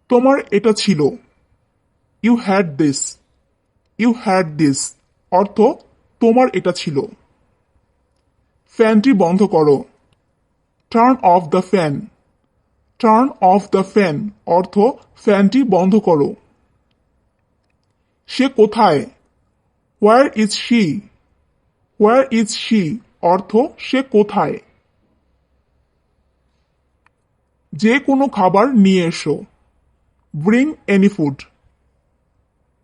তোমার এটা ছিল। You had this. You had this অর্থ তোমার এটা ছিল। ফ্যানটি বন্ধ করো। Turn off the fan. Turn off the fan অর্থ ফ্যানটি বন্ধ করো। সে কোথায়? Where is she? Where is she অর্থ সে কোথায়? যে কোনো খাবার নিয়ে এসো। Bring any food.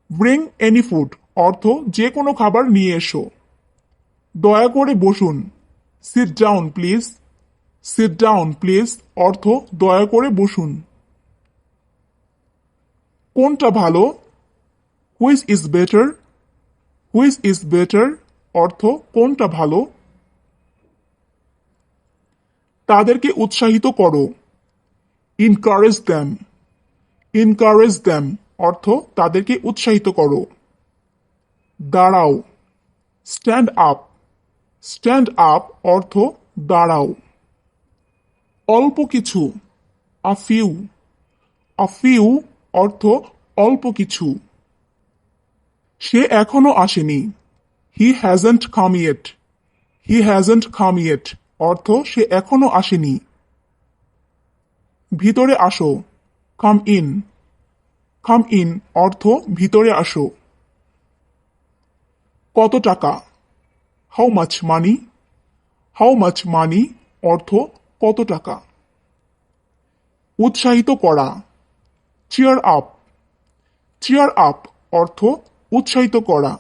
Bring any food অর্থ যে কোনো খাবার নিয়ে এসো। দয়া করে বসুন। Sit down please. Sit down please অর্থ দয়া করে বসুন। কোনটা ভালো? Which is better? Which is better অর্থ কোনটা ভালো? তাদেরকে উৎসাহিত করো। Encourage them. ইনকারেজ দ্যাম অর্থ তাদেরকে উৎসাহিত করো। দাঁড়াও। Stand up. স্ট্যান্ড আপ অর্থ দাঁড়াও। অল্প কিছু। A few. আ ফিউ অর্থ অল্প কিছু। সে এখনো আসেনি। He hasn't come yet. He hasn't come yet অর্থ সে এখনো আসেনি। ভিতরে আসো। Come in. কাম ইন অর্থ ভিতরে আসো। কত টাকা? How much money. How much money অর্থ কত টাকা। উৎসাহিত করা। Cheer up. চিয়ার আপ অর্থ উৎসাহিত করা।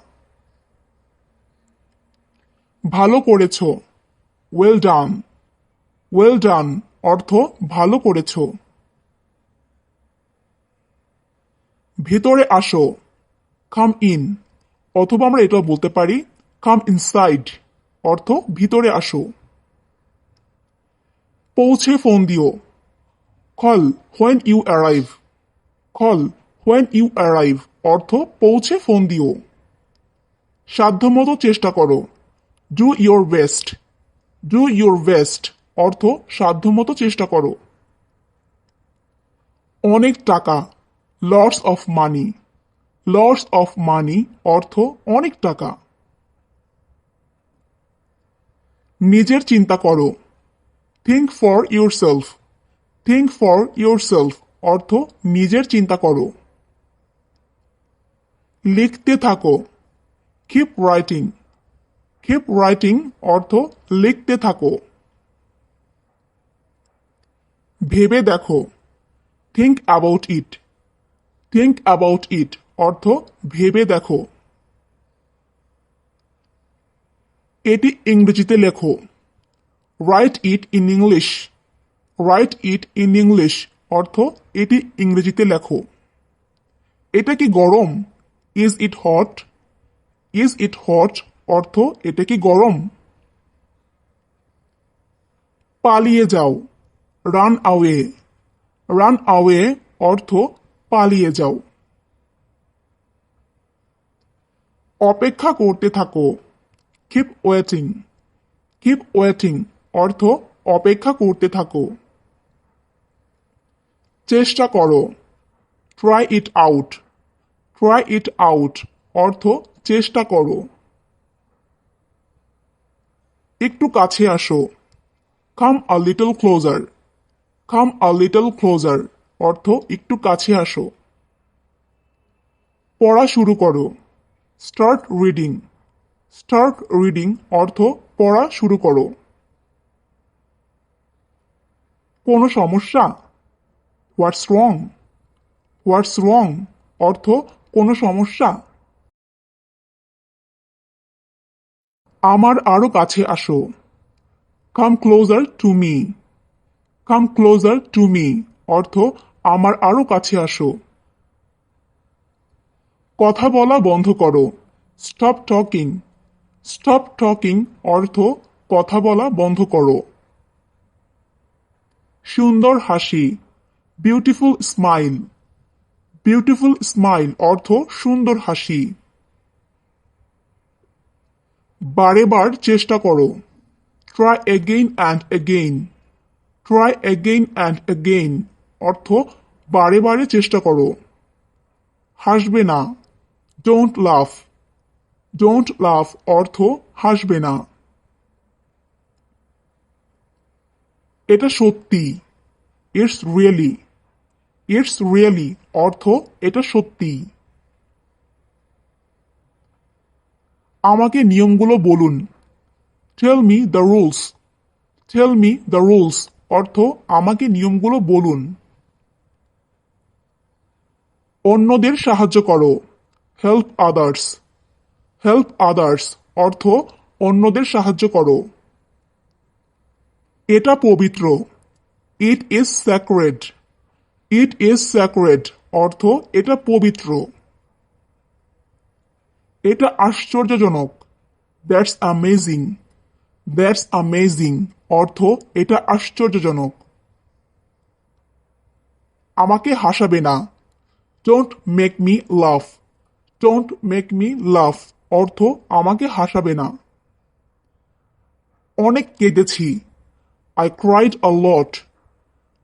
ভালো করেছ। Well done. ওয়েল ডান অর্থ ভালো করেছ। ভেতরে আসো। কাম ইন অথবা আমরা এটাও বলতে পারি কাম ইনসাইড অর্থ ভিতরে আসো। পৌঁছে ফোন দিও। Call when you arrive. Call when you arrive অর্থ পৌঁছে ফোন দিও। সাধ্যমতো চেষ্টা করো। Do your best. Do your best অর্থ সাধ্যমতো চেষ্টা করো। অনেক টাকা। Lots of money. Lots of money অর্থ অনেক টাকা। নিজের চিন্তা করো। Think for yourself. Think for yourself অর্থ নিজের চিন্তা করো। লিখতে থাকো। Keep writing. কিপ রাইটিং অর্থ লিখতে থাকো। ভেবে দেখো। Think about it. Think about it অর্থ ভেবে দেখো। এটি ইংরেজিতে লেখো। Right it in English. Right it in English অর্থ এটি ইংরেজিতে লেখো। এটা কি গরম? Is it hot. Is it hot অর্থ এটা কি গরম? পালিয়ে যাও। রান আওয়ে। রান আওয়ে অর্থ পালিয়ে যাও। অপেক্ষা করতে থাকো। Keep waiting. কিপ ওয়েটিং অর্থ অপেক্ষা করতে থাকো। চেষ্টা করো। Try it out. Try it out অর্থ চেষ্টা করো। একটু কাছে আসো। Come a little closer. Come a little closer অর্থ একটু কাছে আসো। পড়া শুরু করো। Start reading. স্টার্ট রিডিং অর্থ পড়া শুরু করো। কোনো সমস্যা? হোয়াটস রং। হোয়াটস রং অর্থ কোনো সমস্যা? আমার আরো কাছে আসো। Come closer to me. Come closer to me অর্থ আমার আরো কাছে আসো। কথা বলা বন্ধ করো। Stop talking. স্টপ টকিং অর্থ কথা বলা বন্ধ করো। সুন্দর হাসি। Beautiful smile. বিউটিফুল স্মাইল অর্থ সুন্দর হাসি। বারে বার চেষ্টা করো। Try again and again. Try again and again অর্থ বারে বারে চেষ্টা করো। হাসবে না। ডোন্ট লাফ। ডোন্ট লাফ অর্থ হাসবে না। এটা সত্যি। It's really. ইটস রিয়েলি অর্থ এটা সত্যি। আমাকে নিয়মগুলো বলুন। Tell me the rules. Tell me the rules অর্থ আমাকে নিয়মগুলো বলুন। অন্যদের সাহায্য করো। Help others. হেল্প আদার্স অর্থ অন্যদের সাহায্য করো। এটা পবিত্র। It is sacred. It is sacred অর্থ এটা পবিত্র। এটা আশ্চর্যজনক। That's amazing. দ্যাটস অ্যামেজিং অর্থ এটা আশ্চর্যজনক। আমাকে হাসাবে না। Don't make me laugh. Don't make me laugh অর্থ আমাকে হাসাবে না। অনেক কেঁদেছি। I cried a lot.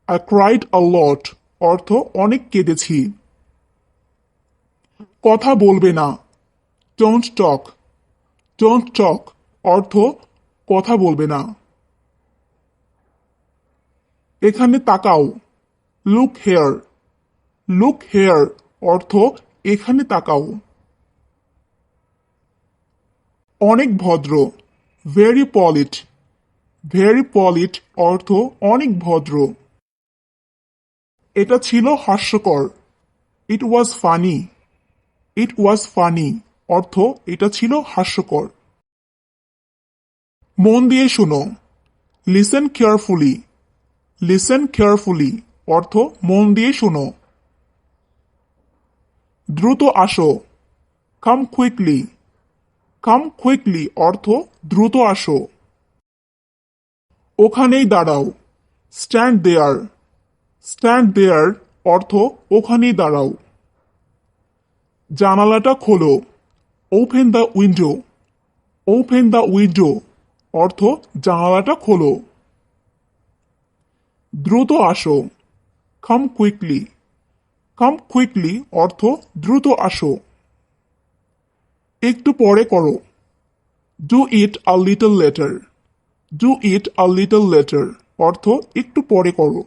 I cried a lot অর্থ অনেক কেঁদেছি। কথা বলবে না। Don't talk. ডোন্ট টক অর্থ কথা বলবে না। এখানে তাকাও। Look hair. লুক হেয়ার অর্থ এখানে তাকাও। অনেক ভদ্র। Very polit. ভেরি পলিট অর্থ অনেক ভদ্র। এটা ছিল হাস্যকর। ইট ওয়াজ ফানি। ইট ওয়াজ ফানি অর্থ এটা ছিল হাস্যকর। মন দিয়ে শোনো। Listen carefully. লিসেন কেয়ারফুলি অর্থ মন দিয়ে শোনো। দ্রুত আসো। কাম কুইকলি। কাম কুইকলি অর্থ দ্রুত আসো। ওখানেই দাঁড়াও। Stand there. স্ট্যান্ড দেয়ার অর্থ ওখানেই দাঁড়াও। জানালাটা খোলো। Open the window. Open the window অর্থ জানালাটা খোলো। দ্রুত আসো। কাম কুইকলি। কাম কুইকলি অর্থ দ্রুত আসো। একটু পরে করো। Do it a little letter. Do it a little letter অর্থ একটু পরে করো।